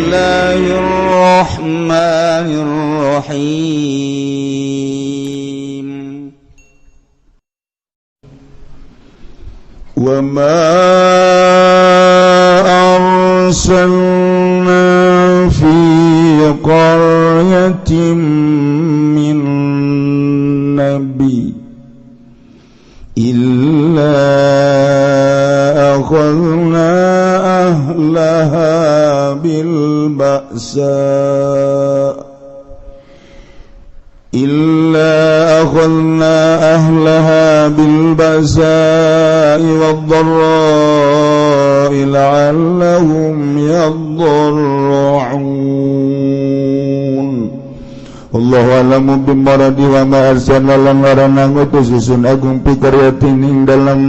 Bismillahirrahmanirrahim. Wa ma arsalna fi qaryatin min nabi illa akhadna ahlaha bil ba'sa wad-dharra'i la'allahum yadharra'un. Wallahu a'lamu bimaradi wa ma arsalna lan warana ngutus susun agung pikaryatin ing dalam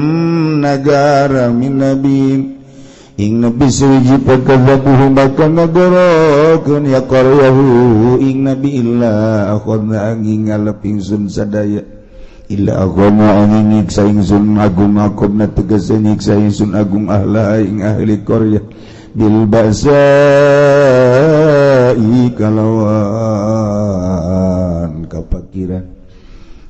nagara min nabiin ing nabi suwiji pakadzabuhu maka nagarakeun ya qaryahu ing nabi illa akhadna angin ngaleping sun sadaya illa akhadna angin nyiksa ingsun agung akobna tegese nyiksa ingsun agung ahla ing ahli qaryah bil ba'sa'i kalawan kapakiran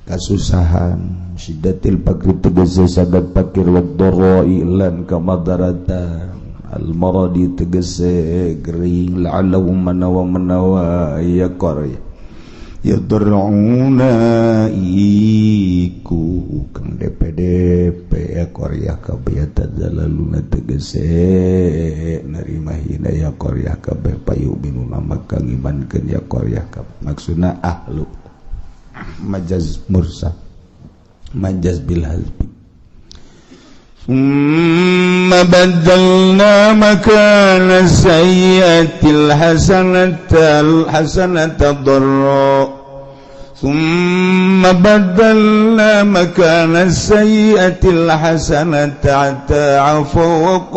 kasusahan sidatil pakri tegese sadat pakir wad-dharra'i lan kamadaratan al-maradi tegese gering la'allahum manawa ya qarya yadra'una iku kang DPDP ya qarya kabeh tadzalaluna tegese narima hina ya qarya kabeh payu binuna maka ngimankeun ya qarya kabeh maksudna ahlu majaz mursal majaz bil hazbi baddalna makana sayyiatil hasanata dharra baddalna makana sayyiatil hasanata ta'afu wa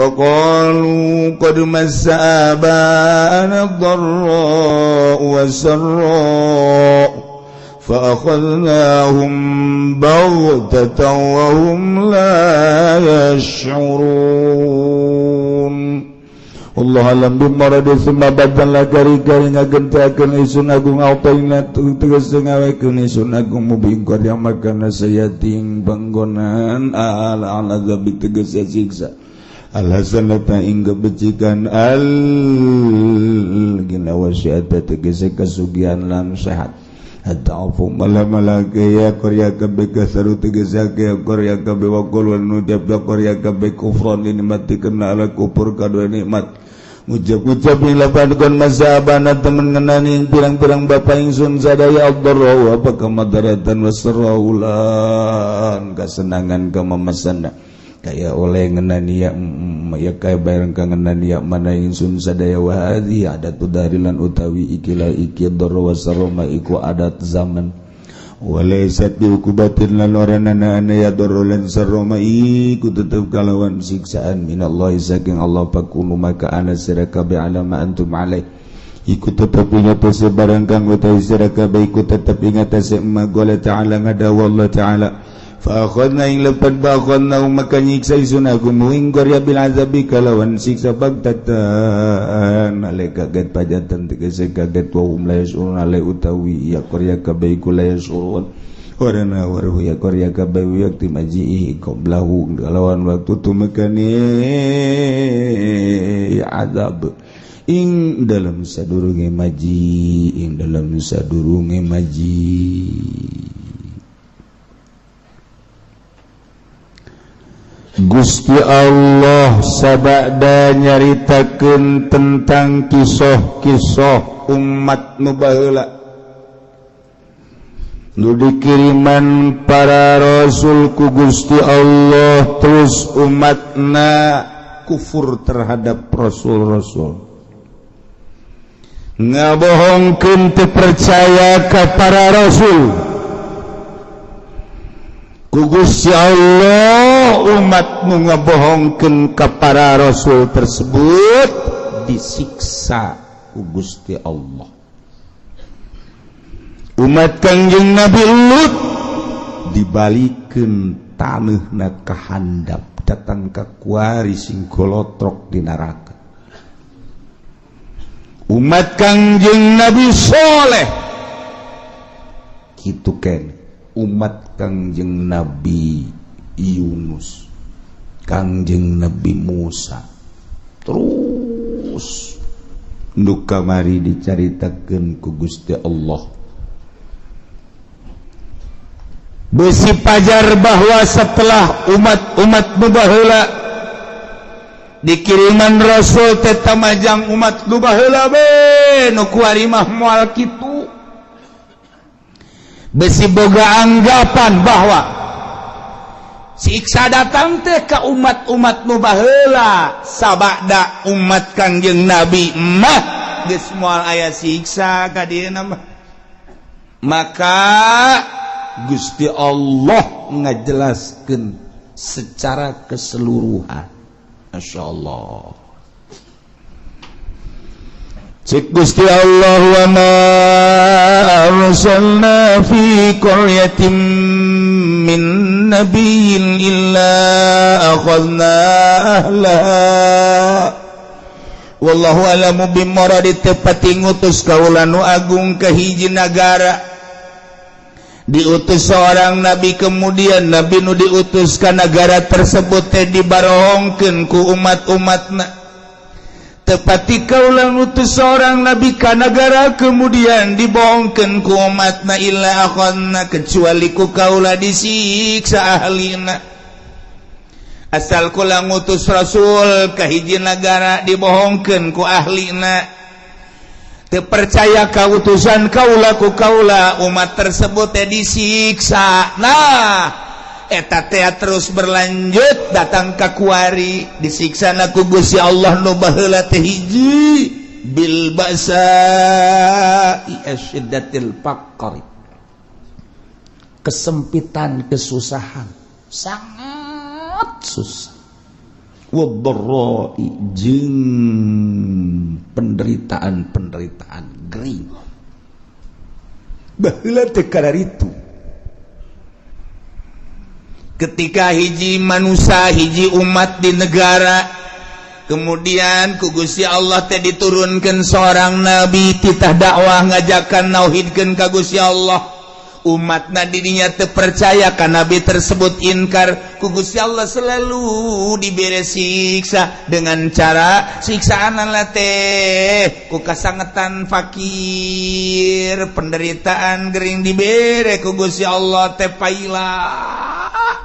qalu qad massa aba'ana dharra wa sarra فأخذناهم بغتة وهم لا يشعرون. Allah alam bimaradi summa badalna kari-kari ngagentakeun isun agung autoina tegese ngawekeun isun agung mubing qarya makana sayating panggonan ala azabi tegese siksa alhasanata ing kebecikan al gina wasiata tegese kasugihan lan sehat Ata'afu malam-malake ya korya kabeh kasaru tegesake ya korya kabeh wakul wanujab ya korya kabeh kufron nikmati kena ala kupur kadua nikmat ngucap-ngucap yang lapan masabana temen ngenani pirang-pirang bapak ingsun sadaya al-darra apa kemadaratan wasraulan kesenangan kemamasana kaya oleh ngenani ya kaya bayang ka ngenani ya mana insun sadaya wahadi adat udarilan utawi ikilah iki darra wasaroma iku adat zaman walaysat diukubatin lan oranana ya darra lan saroma iku tetep kalawan siksaan minallahi saking Allah pakunu maka ana sirakabe alama antum alaih iku tetep ingat sebarang kang utawi sirakabe iku tetep ingat sema gola ta'ala ngadawa Allah ta'ala fa'akhadna ing lepat ba'akhadna maka nyiksa isun aku muing qarya bil azabi kalawan siksa bagtatan alai kaget pajatan tegese kaget wa hum la yasurun alai utawi ya qarya kabeh la yasurun warana waruh ya qarya kabeh yakti maji'i qablahu kalawan waktu tumakani azab ing dalam sadurunge maji Gusti Allah sabada nyaritakeun tentang kisah-kisah umat nu baheula nu dikiriman para rasul ku Gusti Allah terus umatna kufur terhadap rasul-rasul ngabohongkeun teu percaya ka para rasul ku Gusti Allah umat nu ngabohongkeun ka para rasul tersebut disiksa ku Gusti Allah. Umat Kangjeng Nabi Lut dibalikeun taneuhna ka handap datang ka kuari sing golotrok di neraka. umat Kangjeng Nabi Soleh kitu ken umat Kangjeng Nabi Yunus Kangjeng Nabi Musa terus nu kamari dicaritakeun ku Gusti Allah besi pajar bahwa setelah umat-umat nu baheula dikiriman Rasul teh tamajang umat nu baheula be nu kuari mah moal kitu besi boga anggapan bahwa siksa datang teh ka umat-umat nu baheula sabada umat Kangjeng Nabi mah geus moal aya siksa ka dieuna mah maka Gusti Allah ngajelaskeun secara keseluruhan. Masyaallah. Cik Gusti Allah wa ma arsalna fi qaryatin min nabiyyin illa akhadna ahlaha wallahu alamu bimuradi tepati ngutus kaula nu agung ka hiji nagara diutus seorang nabi kemudian nabi nu diutus ka negara tersebut teh dibarohongkeun ku umat-umatna tepati kaula ngutus seorang nabi ka negara kemudian dibohongkeun ku umatna illa akhadna kecuali ku kaula disiksa ahlina asal kula ngutus rasul ka hiji negara dibohongkeun ku ahlina percaya kautusan kaula ku kaula umat tersebut teh disiksa nah eta teh terus berlanjut datang ka kuari disiksa na ku Gusti Allah nu baheula teh hiji bil ba'sa'i asyiddatil faqri kesempitan kesusahan sangat susah wadharra'i jeung penderitaan gering baheula teh kadaritu ketika hiji manusia hiji umat di negara kemudian ku Gusti Allah teh diturunkeun seorang nabi titah dakwah ngajakan nauhidkeun ka Gusti Allah umatna dirinya terpercaya kan nabi tersebut inkar ku Gusti Allah selalu diberi siksa dengan cara siksaan teh ku kasangetan fakir penderitaan gering diberi ku Gusti Allah teh paila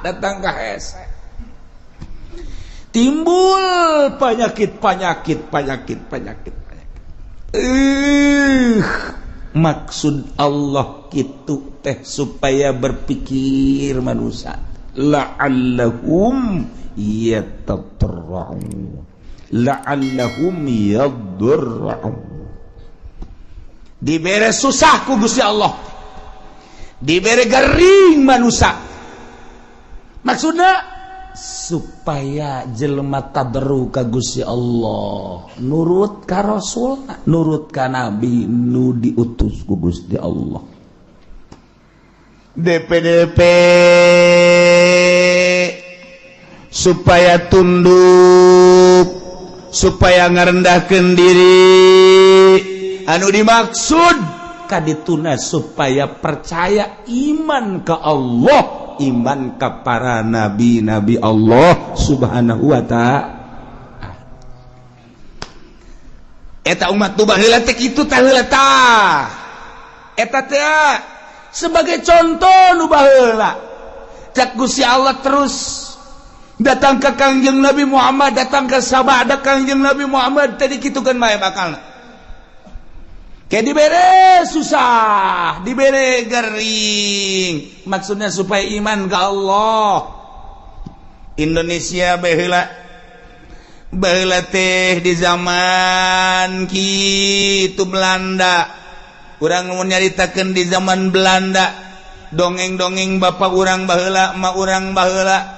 datang ka hese timbul penyakit maksud Allah kitu teh supaya berpikir manusia la'allahum yatadarra'un la'allahum yadurra'un dibere susah ku Gusti Allah dibere garing manusia maksudnya supaya jelema tadarru ka Gusti Allah nurut ka Rasul nurut ka Nabi nu diutus ku Gusti Allah DPDP supaya tunduk supaya ngarendahkeun diri anu dimaksud kadituna supaya percaya iman ka Allah iman ka para nabi-nabi Allah subhanahu wa ta'ala eta umat nu baheula teh kitu tah heula tah eta teh sebagai contoh nu baheula cak Gusti Allah terus datang ke Kangjeng Nabi Muhammad datang ke sabada Kangjeng Nabi Muhammad tadi kitukeun bae bakalna kayak dibere susah, dibere garing. Maksudnya supaya iman ke Allah. Indonesia baheula teh di zaman kitu Belanda. Urang mun nyaritakeun di zaman Belanda, dongeng-dongeng bapak urang baheula, emak urang baheula.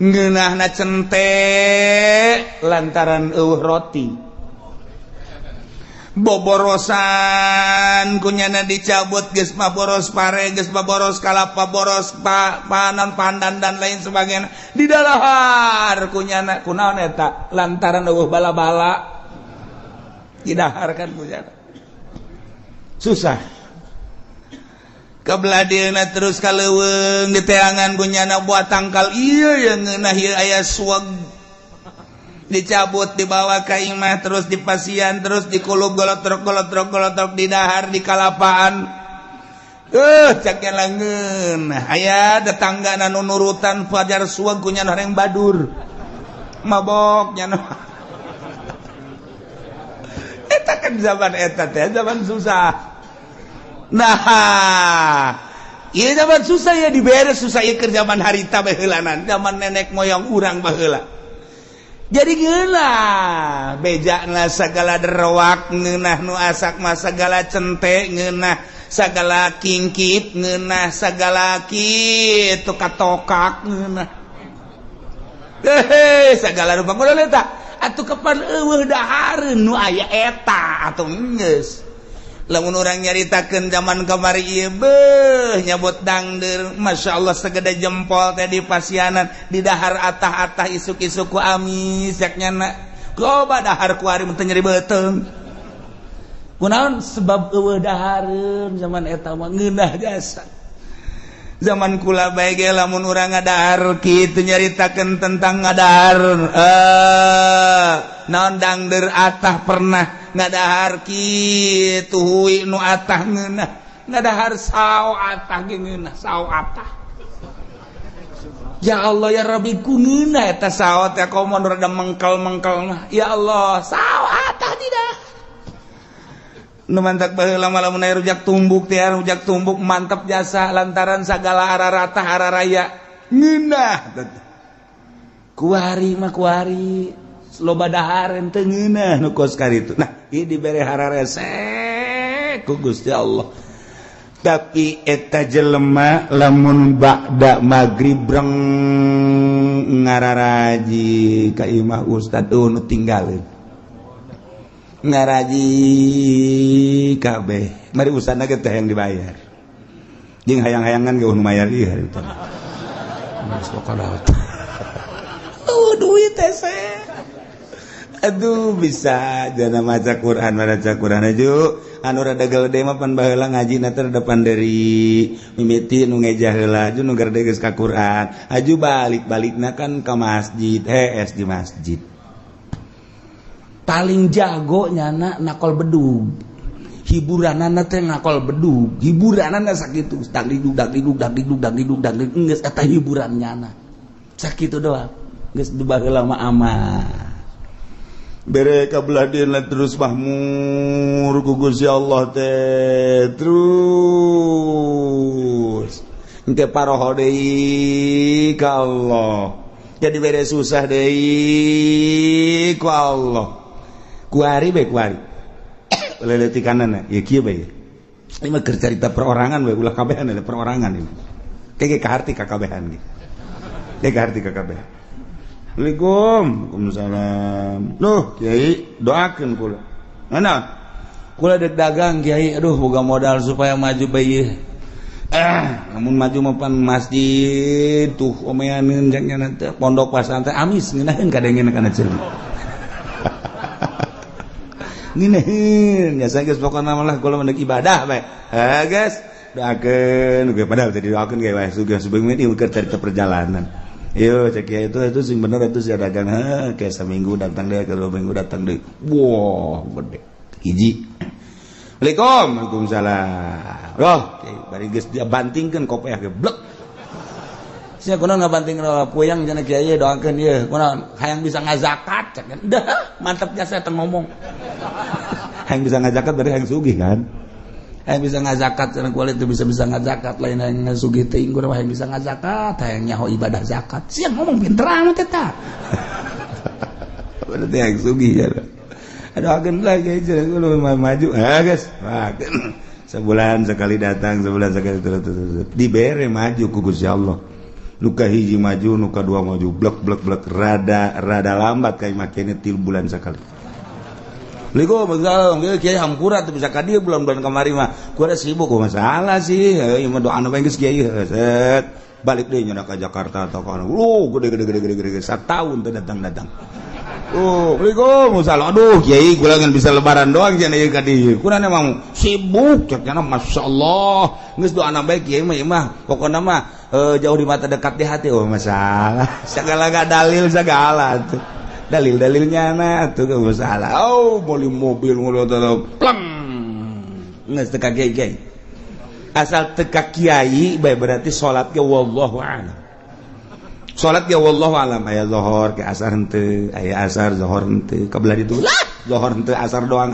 Ngeunahna cente lantaran eueuh roti. Boborosan kunyana dicabut geus mah boros pare geus mah boros kalapa boros panan pandan dan lain sebagainya di dalahar kunyana kunaon eta lantaran eueuh bala-bala didaharkan punya susah kebeladina terus kaleuweung diteangan kunyana buat tangkal iya yang ngeunah ieu aya swag dicabut dibawa ka imah terus dipasian terus dikulub golotrok di dahar di kalapaan cak langeun aya tetanggana nu nurutan fajar swag kunyana horeng badur mabok nyana eta kan zaman eta teh zaman susah. Nah, ieu zaman susah ya diberes susah ieu keur zaman harita baheulanan, zaman nenek moyang urang baheula. Jadi geula bejana sagala derwak ngeunah nu asak mah sagala cente ngeunah sagala kingkit ngeunah sagala kitu katokak ngeunah. Sagala rupa kudu eta atuh kapan eueuh dahareun nu aya eta atuh geus. Lamun urang nyaritakeun zaman kamari ieu beuh nyabot dangdeur masyaallah sagede jempol teh di pasianan di dahar atah-atah isuk-isuk ku amis yak nyana loba dahar ku ari teu nyeri beuteung kunaon sebab eueuh dahareun zaman eta mah ngeunah jasa zaman kula bae ge lamun urang ngadahar kitu nyaritakeun tentang ngadahar naon dangdeur atah pernah ngadahar kitu huwi nu atah ngeunah ngadahar sao atah ge ngeunah sao atah ya Allah ya Rabbi ku ngeunah eta sao teh komo rada mengkel-mengkel mah ya Allah sao atah tidak nu mantak baheula lamun aya rujak tumbuk teh rujak tumbuk mantep jasa lantaran sagala araratah araraya ngeunah kuari mah kuari loba dahar teu ngeunah nu kos karitu nah ieu dibere hararese ku Gusti Allah tapi eta jelema lamun ba'da magrib breng ngararaji ka imah ustad nu tinggalin ngaraji kabeh mari usahana ge teh yang dibayar jeung hayang-hayangan ge nu mayar ieu harita geus pokadaot duit teh aduh bisa jana maca Quran aju anu rada gede mah pan baheula ngajina teh depan dari mimiti nu ngejah heula aju nu gede geus ka Quran aju balik-balikna kan ka masjid di masjid paling jago nyana nakol bedug hiburanana teh nakol bedug hiburanana sakitu dagdidug geus eta hiburan nyana sakitu doang geus di baheula mah aman bere kabelah dina terus mahmur ku Gusti Allah teh terus engke paroho deui ka Allah jadi bere susah deui ku Allah kuari leletikanana ya kieu bae ini mah keur carita perorangan we ulah kabehan ada perorangan ini kege kaharti kakabehan ge kege kaharti kakabehan. Assalamualaikum. Waalaikumsalam. Duh, Kiai, doakeun kula. Naon? Kula dek dagang Kiai, aduh boga modal supaya maju bae. Namun maju mapan masjid tuh omeaneun jangnya teh pondok pesantren amis ngeunaheun kadengena kana ceuleuh. Ngeunaheun nya geus pokona mah kula mendek ibadah bae. Geus doakeun ge padahal tadi doakeun ge wae sugeung we keur carita perjalanan. Yo cek ya itu sing bener itu si dagang kayak seminggu datang deh kalau minggu datang deh wah gede hiji Waalaikumsalam roh bari geus dia bantingkeun kopiah ge blek sia kunaon ngabanting puyang cenah kieu doakeun ieu kunaon hayang bisa ngazakat cek dah mantep jasa teh ngomong hayang bisa ngazakat berarti hayang sugih kan hayang bisa ngazakat cenah kuali itu bisa ngazakat lain hayang sugih teh inggur hayang bisa ngazakat hayang nyaho ibadah zakat sia ngomong pinter amat eta berarti hayang sugih ya doakeun lah kieu cenah kulo maju geus sebulan sekali datang sebulan sekali terus dibere maju ku Gusti Allah nu kahiji maju nu kadua maju blek rada lambat kayak makanya 3 bulan sekali. Waalaikumsalam kiai hamkurat bisa ka dieu bulan-bulan kamari mah ku ada sibuk ku masalah sih ieu mah doa bae geus kiai set balik deui nya ka Jakarta atau ka gede 1 tahun teh datang Assalamualaikum. Aduh, Kiai, kula ngan bisa lebaran doang cenah ieu ka dieu. Kurang emang sibuk cenah masyaallah. Geus doana bae Kiai mah pokona mah jauh di mata dekat di hati. Oh, masalah. Segala gak dalil segala tuh. Dalil-dalilnya na tuh gak masalah. Oh, beli mobil pleng. Geus teu ka Kiai. Asal teu ka Kiai bae berarti salat ge wallahu a'lam. Salat ya wallahu alam, aya zuhur ke asar henteu, aya asar zuhur henteu, kabelah ditu lah zuhur henteu asar doang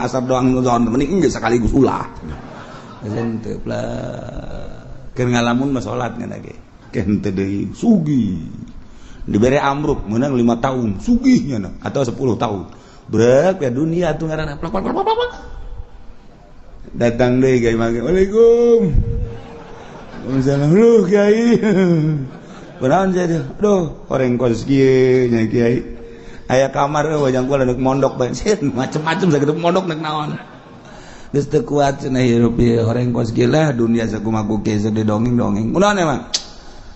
zuhur mending geus sekaligus ulah. Henteu lah. Keur ngalamun mah salat ngana ge. Ke henteu deui sugih. Dibere amruk meunang 5 tahun sugih nya atau 10 tahun. Brek ya dunia atuh ngaranna plak. Datang deui Kiai mage. Waalaikum. Waalaikumsalam lu Kiai. Kunaon jadi, aduh, orang kos kieu nya Kiai. Aya kamar wajang kula neuk mondok bae, macem-macem sagede mondok neuk naon. Geus teu kuat cenah hirup ieu orang kos kieu lah dunia sakumaha kieu sedih dongeng-dongeng. Kunaon emang?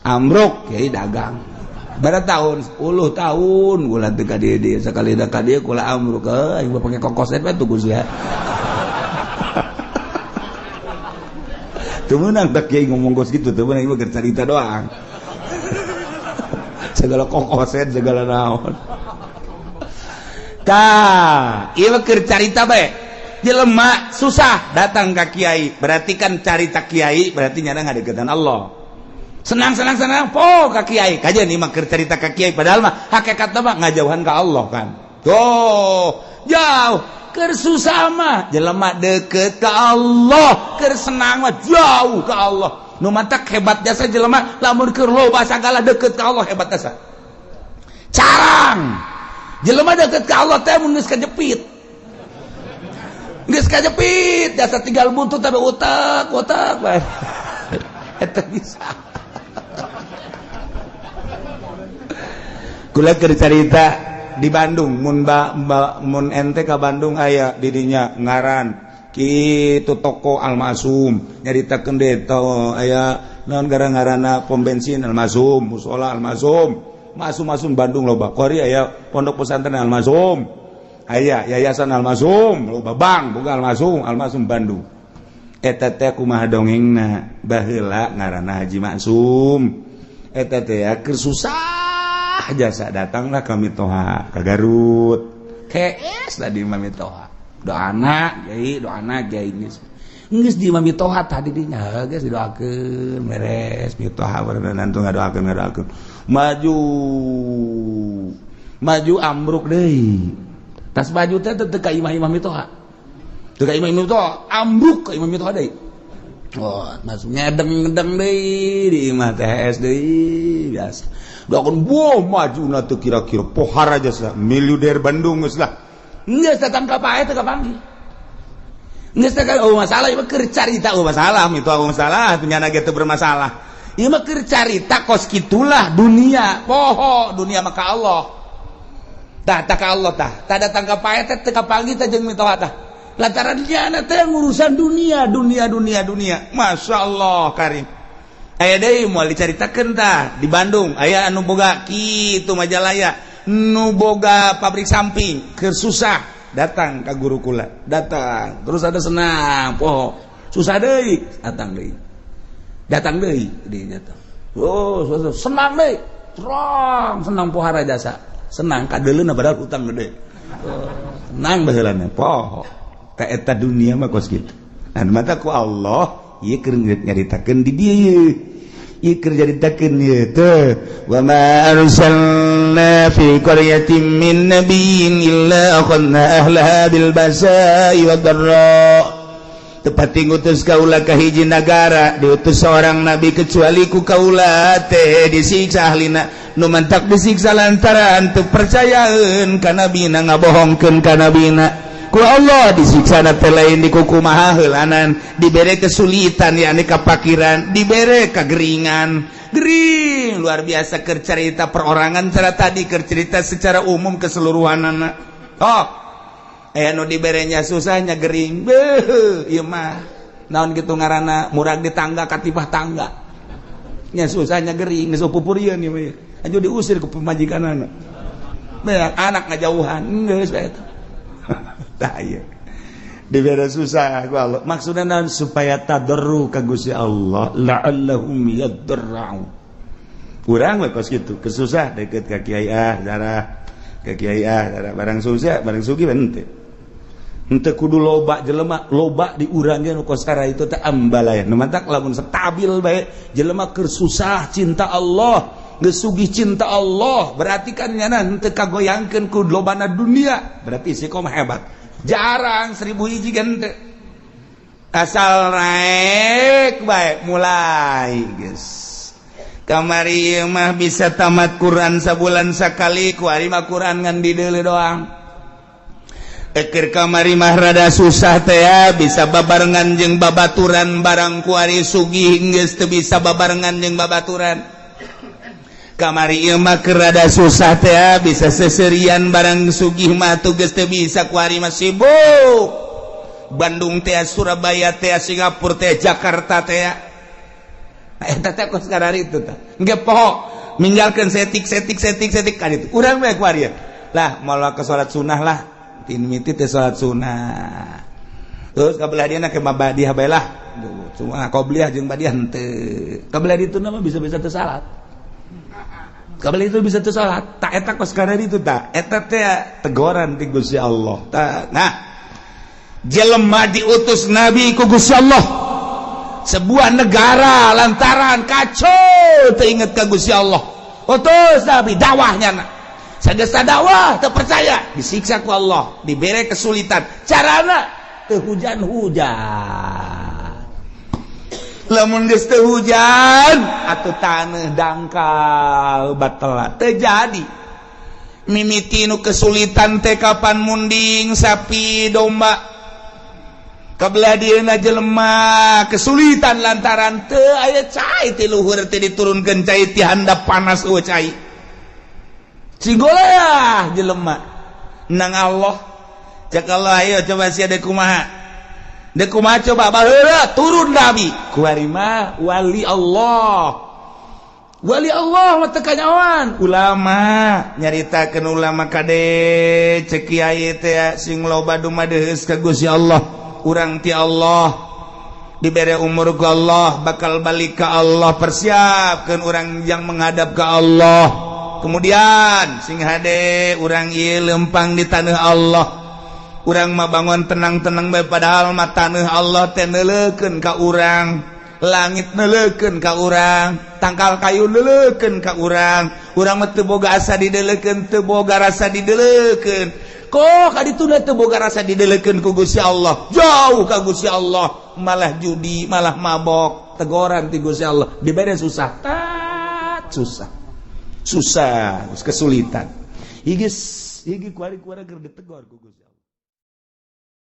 Amruk Kiai dagang. Bara tahun 10 tahun kula teu ka dieu sakali da ka dieu kula amruk aing pake kokoset bae tuh Gus ya. Teu meunang tak Kiai ngomong kos kitu teu meunang ieu keur carita doang. Segala kokoset segala naon tah ieu keur carita bae jelema susah datang ka Kiai berarti kan carita Kiai berarti nyana ngadeukeutan Allah senang po ka Kiai kajian ieu mah keur carita ka Kiai padahal mah hakikatna mah ngajauhan ka Allah kan tuh jauh keur susah mah jelema deukeut ka Allah keur senang mah jauh ka Allah nu matak hebat jasa jelema lamun keur loba sagala deukeut ka Allah hebat jasa carang jelema deukeut ka Allah teh mun geus kajepit jasa tinggal buntut tapi utak bae eta bisa kula keur carita di Bandung mun ente ka Bandung aya di dinya ngaran kitu toko Almasum nyaritakeun deui aya naon gara-garana pom bensin Almasum musola Almasum masum Bandung loba kori aya pondok pesantren Almasum aya yayasan Almasum loba bank boga Almasum Bandung eta teh kumaha dongengna baheula ngaranna Haji Maksum eta teh keur susah jasa datanglah ka Mitoha ka Garut kees da di Mitoha doana Kiai geus di Mitoha tadi dinya geus didoakeun beres Mitoha berenang tuh ngadoakeun maju amruk deui tas maju teh teu ka imam Mitoha teu ka imam Mitoha amruk ka imam Mitoha deui oh masuk ngedeng deui di imah THS deui biasa doakeun boh majuna teu kira-kira pohar aja sa miliuder Bandung geus lah geus datang ka pae teu kapanggih geus teh masalah ieu keur carita masalah Mitoha masalah nyana ge teu bermasalah ieu mah keur carita kos kitulah dunia poho dunia mah ka Allah tah ka Allah tah datang ka pae teh teu kapanggih teh jeung Mitoha tah lantaran nyana teh urusan dunia masyaallah karim aya deui moal dicaritakeun tah di Bandung aya anu boga kitu Majalaya nu boga pabrik samping keur susah datang ka guru kula datang terus ada senang poho susah deui datang deui dinya teh oh senang deui terang senang pohara jasa senang kadeuleuna padahal utang gede senang baheulana poho ka eta dunia mah kos kitu an mata ku Allah ieu keur nyaritakeun di dieu ieu keur nyaritakeun ieu teh wa ma arsalna fi qaryatin min nabiyyin illa akhadna ahlaha bil basa'i wad dharra tepati ngutus kaula ka hiji nagara diutus seorang nabi kecuali ku kaula teh disiksa ahlina nu mantak disiksa lantaran teu percayaeun ka nabina ngabohongkeun ka nabina ku Allah disiksa teh lain di kukumaha heulanan dibere kesulitan yakni kapakiran dibere kageringan gering luar biasa keur carita perorangan cara tadi keur cerita secara umum keseluruhanana oh aya nu diberenya susahnya gering beuh ieu mah naon kitu ngaranna murag di tangga katibah tangga nya susahnya gering geus pupurieun ieu mah aju diusir ku pemajikanana anak ngajauhan geus bae eta. Tah ieu. Dibere susah ku Allah. Maksudna naon supaya tadarru ka Gusti Allah la'allahum yadarra'u. Urang we kos kitu, kesusah deket ka kiai darah. Ka kiai darah barang susah, barang sugih henteu. Henteu kudu loba jelema, loba diurangkeun ku sara itu teh ambalayan. Nu mantak lamun stabil bae jelema keur susah cinta Allah, geus sugih cinta Allah, berarti kan nyana henteu kagoyangkeun ku lobana dunia, berarti istiqomah hebat. Jarang 1000 hiji kan teu. Asal naik bae mulai geus. Kamari mah bisa tamat Quran sabulan sakali, ku ari mah Quran ngan di deuleu doang. Ekir kamari mah rada susah teh ya, bisa babarengan jeung babaturan barang ku ari sugih geus teu bisa babarengan jeung babaturan. Kamari ieu mah keur rada susah teh ya, bisa seserian barang sugih mah tuh geus teu bisa ku ari mah sibuk. Bandung teh, Surabaya teh, Singapura teh, Jakarta teh ya. Eta teh kos karari itu tah. Engge poho ninggalkeun setik kan itu. Urang bae ku ari. Lah moal ke salat sunah lah. Tin miti teh salat sunah. Terus kabelah dieu na ke mabadiah bae lah. Cuma qobliyah jeung badiah henteu. Kabelah ditu mah bisa-bisa teu salat. Kabelah itu bisa teu salat. Tak eta kos karari itu tah. Eta teh teguran ti Gusti Allah. Nah, jelema diutus nabi ku Gusti Allah. Sebuah negara lantaran kacau teringat ke Gusti Allah. Utus nabi dakwahnya na. Sagesa dakwah teu percaya disiksa ku Allah, dibere kesulitan. Carana teu hujan-hujan. Lamun geus teu hujan atuh taneuh dangkal batal teu jadi. Mimiti nu kesulitan teh kapan munding sapi domba. Kabelah dieuna jelema kesulitan lantaran teu aya cai ti luhur teh diturunkeun cai ti handap panas eueuh cai. Cigolea jelema nang Allah. Cak Allah ayo coba sia deuk kumaha. Deuk kumaha coba baheula turun nabi. Ku ari mah wali Allah. Wali Allah mah teu kanyawan. Ulama nyaritakeun ulama kade cek kiai teh sing loba dumadeus ka Gusti Allah. Urang ti Allah diberi umur ke Allah, bakal balik ke Allah, persiapkan orang yang menghadap ke Allah. Kemudian sing hade urang ieu lempang di tanah Allah, urang mah bangun tenang-tenang bae padahal mah tanah Allah teh neuleukeun ka urang, langit neuleukeun ka urang, tangkal kayu neuleukeun ka urang mah teu boga asa dideuleukeun, teu boga rasa dideuleukeun. Kok kadituna teu boga rasa dideuleukeun ku Gusti Allah, jauh ka Gusti Allah, malah judi, malah mabok, teguran ti Gusti Allah, dibere susah, susah, kesulitan. Higi kuari-kuari keur ditegor ku Gusti